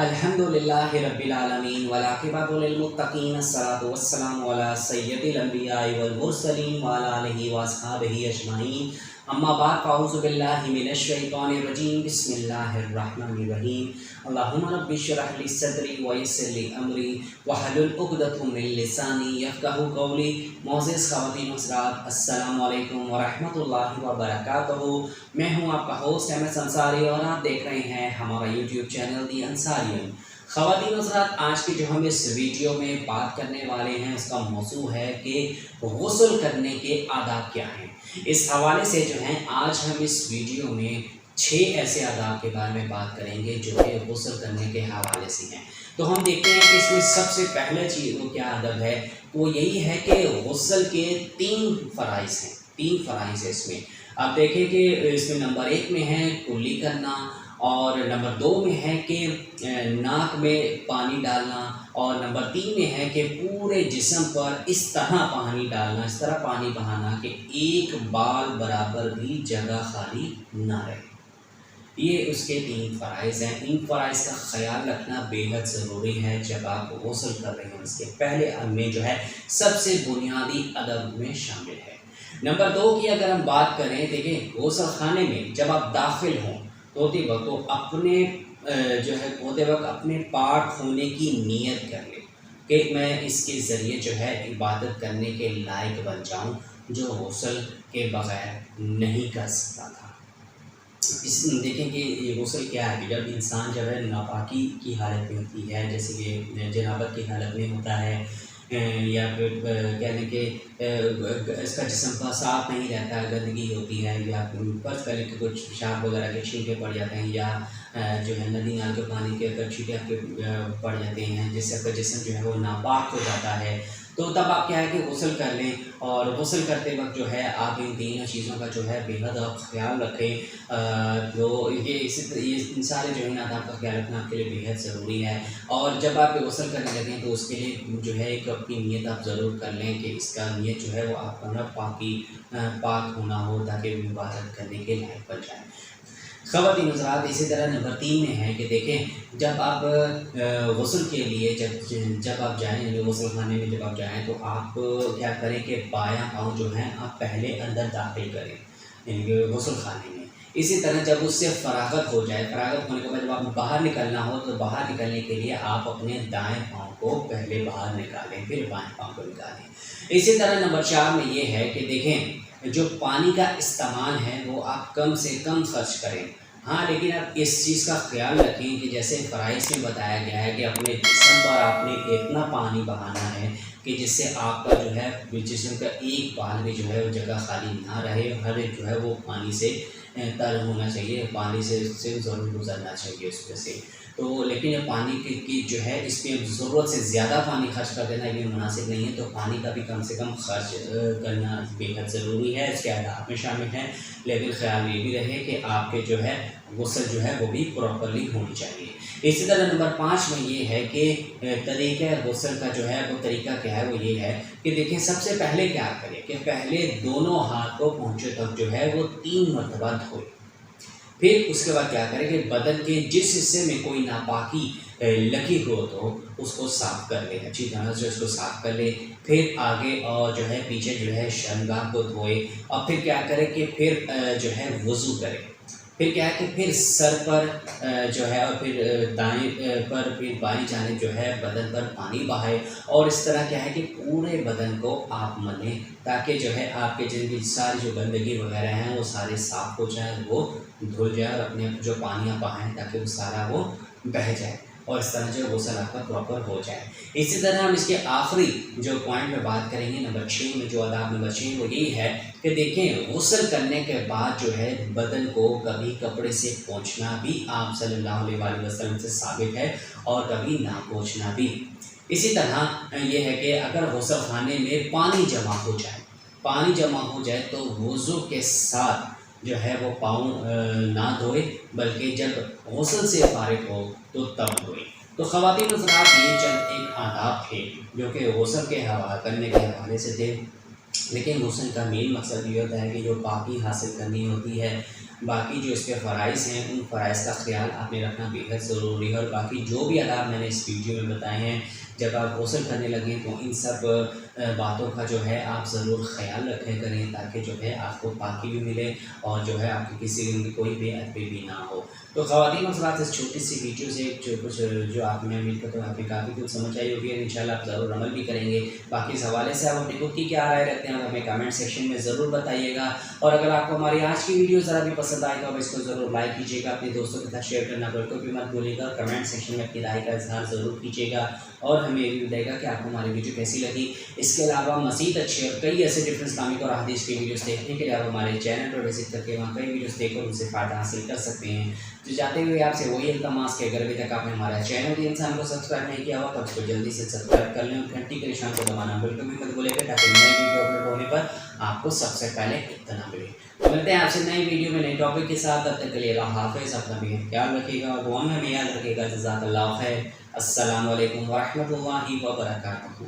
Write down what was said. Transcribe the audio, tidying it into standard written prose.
अल्हम्दुलिल्लाहि रब्बिल आलमीन वलाकिबतु लिलमुत्तकीन अस्सलातु वस्सलामु अला सय्यदिल अंबियाइ वल मुरसलीन व अला आलिहि व अस्हाबिहि अजमईन अम्मा बाद फ़अऊज़ु बिल्लाहि मिनश शैतानिर रजीम बिस्मिल्लाहिर रहमानिर रहीम अल्लाहुम्मा रब्बि इश्रह ली सदरी व यस्सिर ली अमरी वहलुल उक़दतम मिन लिसानी यफ़क़हू क़ौली। मोअज़्ज़िज़ ख़वातीन व हज़रात, अस्सलामु अलैकुम व रहमतुल्लाहि व बरकातुहू। मैं हूँ आपका होस्ट अहमद अंसारी और आप देख रहे हैं हमारा यूट्यूब चैनल दी अंसारियन। ख़वातीन व हज़रात, आज की जो हम इस वीडियो में बात करने वाले हैं उसका मौजू है कि गुस्ल करने के आदाब क्या हैं। इस हवाले से जो है आज हम इस वीडियो में 6 ऐसे आदाब के बारे में बात करेंगे जो कि गुस्ल करने के हवाले से हैं। तो हम देखते हैं कि इसमें सबसे पहला चीज़ वो क्या अदब है, वो यही है कि गुस्ल के 3 फ़राइज़ हैं। 3 फ़राइज़ है इसमें। आप देखें कि इसमें नंबर 1 में है कुल्ली करना, और नंबर 2 में है कि नाक में पानी डालना, और नंबर 3 में है कि पूरे जिस्म पर इस तरह पानी डालना, इस तरह पानी बहाना कि एक बाल बराबर भी जगह खाली ना रहे। ये उसके 3 फ़राइज़ हैं। इन फ़राइज़ का ख़याल रखना बेहद ज़रूरी है जब आप गुस्ल कर रहे हैं। इसके पहले में जो है सबसे बुनियादी अदब में शामिल है। नंबर 2 की अगर हम बात करें, देखिए गुस्ल खाने में जब आप दाखिल हों तो अपने जो है होते वक्त अपने पाक होने की नीयत कर ले कि मैं इसके ज़रिए जो है इबादत करने के लायक बन जाऊं, जो गुस्ल के बग़ैर नहीं कर सकता था। देखें कि ये गुस्ल क्या है कि जब इंसान जो है नापाकी की हालत में होती है, जैसे कि जनाबत की हालत में होता है, या फिर कहने के इसका जिस्म का साफ नहीं रहता, गंदगी होती है, या फर्ज करें कि कुछ पेशाब वगैरह के छींटे पड़ जाते हैं, या जो है नदी नाल के पानी के अगर छींटे आपके पड़ जाते हैं जिससे आपका जिस्म जो है वो नापाक हो जाता है, तो तब आप क्या है कि गुस्ल कर लें। और गुस्ल करते वक्त जो है आप इन 3 चीज़ों का जो है बेहद आप ख्याल रखें। तो ये इन सारे जो है ना आदाब का ख्याल रखना आपके लिए बेहद ज़रूरी है। और जब आप गुस्ल करने लगें तो उसके लिए जो है एक अपनी नीयत आप ज़रूर कर लें कि इसका नीयत जो है वो आपका ना पाक होना हो, ताकि इबादत करने के लायक बन जाए। ख़वातीन हज़रात, इसी तरह नंबर 3 में है कि देखें जब आप गुस्ल के लिए जब आप जाएँ, यानी गुस्ल खाने में जब आप जाएँ तो आप क्या करें कि बायां पाँव जो है आप पहले अंदर दाखिल करें, यानी गुस्ल खाने में। इसी तरह जब उससे फ़रागत हो जाए, फ़रागत होने के बाद जब आपको बाहर निकलना हो तो बाहर निकलने के लिए आप अपने दाएँ पाँव को पहले बाहर निकालें, फिर बाएँ पाँव को निकालें। इसी तरह नंबर 4 में ये है कि देखें जो पानी का इस्तेमाल है वो आप कम से कम खर्च करें। हाँ, लेकिन आप इस चीज़ का ख्याल रखें कि जैसे फ़राइज़ में बताया गया है कि अपने जिस्म पर आपने इतना पानी बहाना है कि जिससे आपका जो है जिस्म का एक बाल भी जो है वो जगह खाली ना रहे, हर एक जो है वो पानी से तर होना चाहिए, पानी से ज़रूर गुजरना चाहिए उसमें से। तो लेकिन ये पानी की जो है इस पर ज़रूरत से ज़्यादा पानी खर्च कर देना ये मुनासिब नहीं है। तो पानी का भी कम से कम खर्च करना बेहद ज़रूरी है, इसके आदाब में शामिल है। लेकिन ख्याल ये भी रहे कि आपके जो है गुस्ल जो है वो भी प्रॉपरली होनी चाहिए। इसी तरह नंबर 5 में ये है कि तरीक़ा गुस्ल का जो है वो तरीका क्या है, वो ये है कि देखें सबसे पहले क्या करें कि पहले दोनों हाथ को पहुँचे तक जो है वो 3 मरतबा धोए। फिर उसके बाद क्या करें कि बदन के जिस हिस्से में कोई नापाकी लगी हो तो उसको साफ़ कर ले, अच्छी तरह से उसको साफ़ कर ले। फिर आगे और जो है पीछे जो है शर्मगाह को धोए, और फिर क्या करें कि फिर जो है वज़ू करें। फिर क्या है कि फिर सर पर जो है और फिर दाएं पर फिर बाएं जानिब जो है बदन पर पानी बहाए, और इस तरह क्या है कि पूरे बदन को आप मलें, ताकि जो है आपके जिनकी सारी जो गंदगी वगैरह हैं वो सारे साफ़ हो जाए, वो धुल जाए, और अपने जो पानी आप बहाएँ ताकि वो सारा वो बह जाए, और इस तरह जो गुस्ल आपका प्रॉपर हो जाए। इसी तरह हम इसके आखिरी जो पॉइंट में बात करेंगे नंबर 6 में, जो आदाब नंबर 6 वो यही है कि देखें गुस्ल करने के बाद जो है बदन को कभी कपड़े से पोंछना भी आप सल्लल्लाहु अलैहि वसल्लम से साबित है, और कभी ना पोंछना भी। इसी तरह ये है कि अगर गुस्ल खाने में पानी जमा हो जाए तो वुज़ू के साथ जो है वो पाँव ना धोए, बल्कि जब गुस्ल से फारिग हो तो तब धोए। तो ख़वातीन हज़रात, ये चंद एक आदाब थे जो कि गुस्ल के करने के हवाले से थे। लेकिन गुस्ल का मेन मकसद ये होता है कि जो पाकी हासिल करनी होती है باقی جو اس کے فرائض ہیں ان فرائض کا خیال آپ نے رکھنا بےحد ضروری ہے، اور باقی جو بھی آداب میں نے اس ویڈیو میں بتائے ہیں جب آپ غسل کرنے لگیں تو ان سب باتوں کا جو ہے آپ ضرور خیال رکھیں کریں، تاکہ جو ہے آپ کو پاکی بھی ملے اور جو ہے آپ کی کسی دن کوئی بے ادبی بھی نہ ہو۔ تو خواتین حضرات اس چھوٹی سی ویڈیو سے جو آپ نے امید کرتا ہوں آپ نے کافی کچھ سمجھ آئی ہوگی، انشاءاللہ آپ ضرور عمل بھی کریں گے۔ باقی اس حوالے سے آپ اپنی خود کی کیا رائے رکھتے ہیں آپ ہمیں کمنٹ سیکشن میں ضرور بتائیے گا، اور اگر آپ کو ہماری آج کی ویڈیو ذرا بھی پسند آئے تو آپ اس کو ضرور لائک کیجیے گا، اپنے دوستوں کے ساتھ شیئر کرنا بالکل بھی مت بھولیے گا، کمنٹ سیکشن میں اپنی رائے کا اظہار ضرور کیجیے گا، اور ہمیں یہ بھی بتائیے گا کہ آپ کو ہماری ویڈیو کیسی لگی۔ اس کے علاوہ مزید اچھے اور کئی ایسے ڈفرینٹ اسلامک اور حدیث کی ویڈیوز دیکھنے کے لیے آپ ہمارے چینل پر وزٹ کر کے وہاں کئی ویڈیوز دیکھ کر ان سے فائدہ حاصل کر سکتے ہیں۔ تو جاتے ہوئے آپ سے وہی التماس کہ اگر ابھی تک آپ نے ہمارا چینل کے انسان کو سبسکرائب نہیں کیا ہوا تو اس کو جلدی سے سبسکرائب کر لیں، اور گھنٹی کے نشان کو دبانا بالکل بھی مت بھولے گا، تاکہ نئی ویڈیو اپلوڈ ہونے پر آپ کو سب سے پہلے اطلاع ملے۔ ملتے ہیں آپ سے نئی ویڈیو میں نئے ٹاپک کے ساتھ، تب تک کے لیے اللہ حافظ، اپنا بھی خیال رکھیے گا، دعا میں یاد رکھیے گا۔ جزاک اللہ خیر۔ السلام علیکم ورحمۃ اللہ وبرکاتہ۔